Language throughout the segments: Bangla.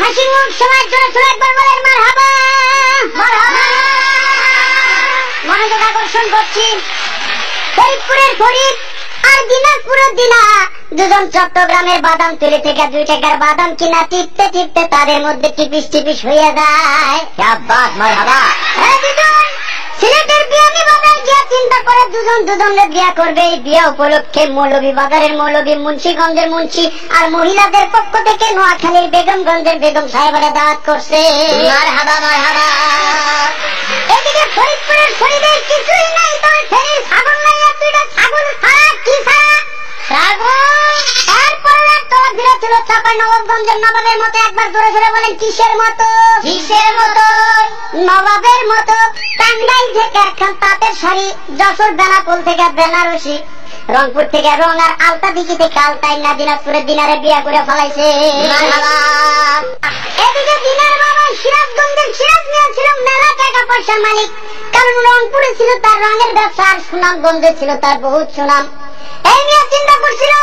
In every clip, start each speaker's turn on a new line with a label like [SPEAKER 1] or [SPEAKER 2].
[SPEAKER 1] হাসি মুখ সবাই জোরে জোরে একবার বলেন মারহাবা মারহাবা। মনোযোগ আকর্ষণ করছি ফরিদপুরের ফরিদ আর দিনাজপুরের দিনা দুজন চট্টগ্রামের বাদাম তুলে থেকে 2 টাকার বাদাম কিনা টিপতে টিপতে তাদের মধ্যে টিপিস টিপিস হয়ে যায়। শাবাশ মারহাবা। সিলেটের বিয়ানি বাজার গিয়ে চিন্তা করে দুজন দুজনের বিয়া করবে। এই বিয়া উপলক্ষে মৌলভী বাজারের মৌলভী, মুন্সিগঞ্জের মুন্সি আর মহিলাদের পক্ষ থেকে নোয়াখালীর বেগমগঞ্জের বেগম সাহেবেরা দাওয়াত করছে। মারহাবা মারহাবা। এদিকে ফরিদপুরের ফরিদের কিছুই নাই, তবে ফেরির ছাগল নাই। আর 2টা ছাগল ছাড়া কি ছাড়া ছাগল। এরপরে তোলা ধীরে ছিল চাঁপাইনবাবগঞ্জের নবাবের মতো। একবার জোরে জোরে বলেন কিসের মতো? কিসের মতো? নবাবের মতো। টাঙ্গাইল থেকে একখান তাঁতের শাড়ি, যশোর বেনাপোল থেকে বেনারসি, রংপুর থেকে রং আর আলতা দিঘি থেকে আলতাই না দিনাজপুরের দিনারে বিয়া করে ফেলাইছে। এদিকে দিনার বাবা সিরাজগঞ্জের সিরাজ মিয়া ছিল মেলা টাকা পয়সার মালিক, কারণ রংপুরে ছিল তার রঙের ব্যবসা আর সুনামগঞ্জে ছিল তার বহুত সুনাম। এই নিয়ে চিন্তা করছিল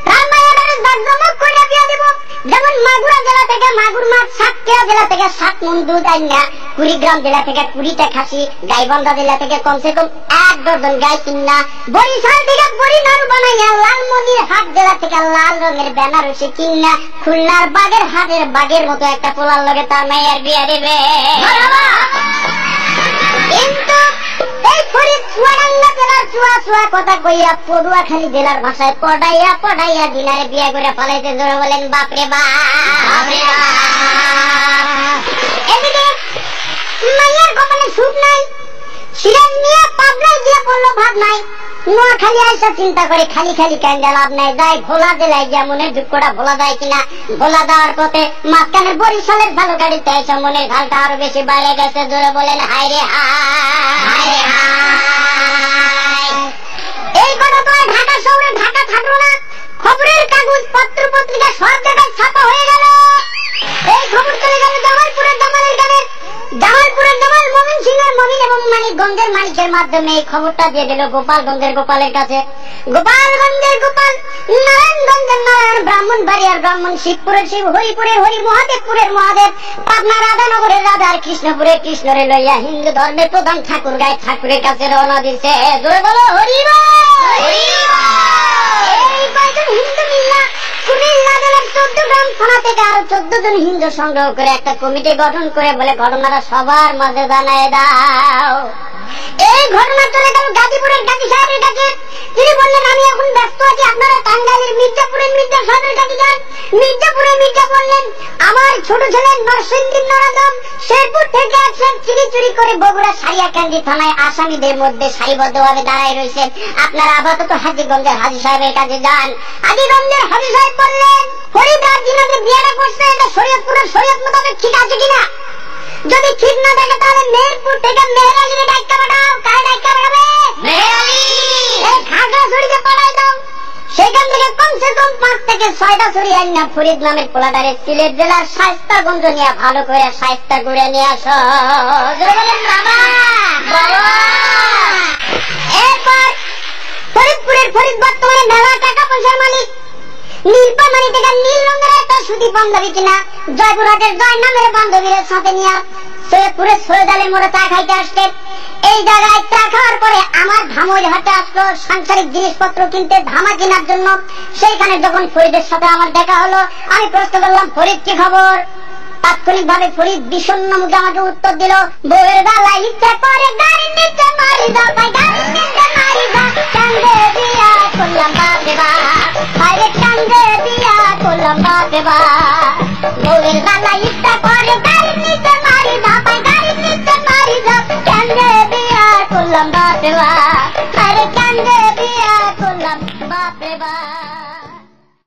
[SPEAKER 1] তার মায়ের জাকজমক করে বিয়া দেব। যেমন মাগুরা জেলা থেকে মাগুর মাছ, সাতক্ষীরা জেলা থেকে 7 মণ দুধ আইনা, কুড়িগ্রাম জেলা থেকে 20টা খাসি, গাইবান্ধা জেলা থেকে কমসে কম 1 ডজন গাই কিনা, বরিশাল থেকে বড়ি নাড়ু বানাইয়া, লালমনিরহাট জেলা থেকে লাল রঙের বেনারসি কিনা, খুলনার বাগের হাটের বাগের মতো একটা পোলার লগে তার মায়ের বিয়া দেবে। কিন্তু এই ফরিদ চুয়াডাঙ্গা জেলার চুয়া কথা কইয়া পটুয়াখালী জেলার ভাষায় পড়াইয়া পড়াইয়া দিনারে বিয়া করে ফেলাইতে। জোরে বলেন বাপরে বাপ। এদিকে মাইয়ার কপালে সুখ নাই, সিরাজ নিয়ে পাবনায় গিয়ে পড়লো ভাব নাই। নোয়াখালী আইসা চিন্তা করে খালি খালি কান্দা লাভ নাই, যাই ভোলা জেলায় গিয়া মনের দুঃখটা ভোলা যায় কিনা। ভোলা দেওয়ার পথে মাঝখানে বরিশালের ভালো গাড়িতে আইসা মনের ঘালটা আরো বেশি বাইরে গেছে। জোরে বলেন হায় রে হায়। এই কথা তো ঢাকা শহরে ঢাকা থাকলো না, খবরের কাগজ পত্র পত্রিকা সব জায়গায় ছাপা হয়ে গেল। এই খবর চলে গেল জামালপুরের জামালের গানে, জামালপুরের জামাল, ময়মনসিংহের মমিন এবং মানিকগঞ্জের মানিকের মাধ্যমে এই খবরটা দিয়ে দিল গোপালগঞ্জের গোপালের কাছে। গোপালগঞ্জের গোপাল, নারায়ণগঞ্জের নারায়ণ, ব্রাহ্মণবাড়িয়ার ব্রাহ্মণ, শিবপুরের শিব, হরিপুরের হরি, মহাদেবপুরের মহাদেব, পাবনা রাধানগরের রাধা আর কৃষ্ণপুরের কৃষ্ণরে লইয়া হিন্দু ধর্মের প্রধান ঠাকুর গায়ে ঠাকুরের কাছে রওনা দিছে। জোরে বলো হরি বল। এই কয়জন হিন্দু মিল্লা কুমিল্লা জেলার 14 গ্রাম থানা থেকে আরো 14 জন হিন্দু সংগ্রহ করে একটা কমিটি গঠন করে বলে ঘটনাটা সবার মাঝে জানায় দাও। এই ঘটনা চলে গেল গাজীপুরের গাজী সাহেবের কাছে। তিনি বললেন আমি এখন ব্যস্ত আছি, আপনারা টাঙ্গাইলের মির্জাপুরের মির্জা সাহেবের কাছে যান। মির্জাপুরের মির্জা বললেন আমার ছোট ছেলে নরসিংদীর নরাদম শেরপুর থেকে আসছেন, চুরি করে বগুড়া সারিয়াকান্দি থানায় আসামিদের মধ্যে সারিবদ্ধভাবে দাঁড়ায় রয়েছেন। আপনারা আপাতত হাজীগঞ্জের হাজী সাহেবের কাছে যান। হাজীগঞ্জের হাজী সাহেব বললেন ফরিদার দিনাতে বিয়েটা করছে, এটা শরীয়তপুরের শরীয়ত মোতাবেক ঠিক আছে কিনা? যদি ঠিক না থাকে তাহলে মেহেরপুর থেকে মেহেরালিকে ডাক্কা পাঠাও। কার ডাক্কা পাঠাবে? মেহেরালি। এই খাগড়াছড়িতে পাঠাই দাও। সেখান থেকে কমসে কম 5 থেকে 6টা ছড়ি আইনা ফরিদ নামের পোলাটারে সিলেট জেলার শায়েস্তাগঞ্জ নিয়ে ভালো করে শায়েস্তা করে নিয়ে আসো। বলেন বাবা বাবা। এরপর ফরিদপুরের ফরিদ বর্তমানে মেলা টাকা পয়সার মালিক। নীলপামারি থেকে নীল রঙের একটা সুতি বান্ধবী কিনা জয়পুরহাটের জয় নামের বান্ধবীর সাথে নিয়ে সৈয়দপুরে সৈয়দ আলীর মোড়ে চা খাইতে আসছে। এই জায়গায় চা খাওয়ার পরে আমার ধামইল হাটে আসলো সাংসারিক জিনিসপত্র কিনতে, ধামা কেনার জন্য। সেইখানে যখন ফরিদের সাথে আমার দেখা হলো, আমি প্রশ্ন করলাম ফরিদ কি খবর? তাৎক্ষণিক ভাবে ফরিদ বিষণ্ণ মুখে আমাকে উত্তর দিল বউয়ের বেলায় ইচ্ছা করে গাড়ি নিতে মারি যাও, তাই গাড়ি নিতে মারি যাও, কান্দে বিয়া করলাম বাপরে বাপ, বাইরে কান্দে বিয়া করলাম বাপরে বাপ। বউয়ের বেলায় ইচ্ছা করে গাড়ি নিতে মারি যাও, তাই গাড়ি নিতে মারি যাও, কান্দে বিয়া করলাম বাপরে বাপ, বাইরে কান্দে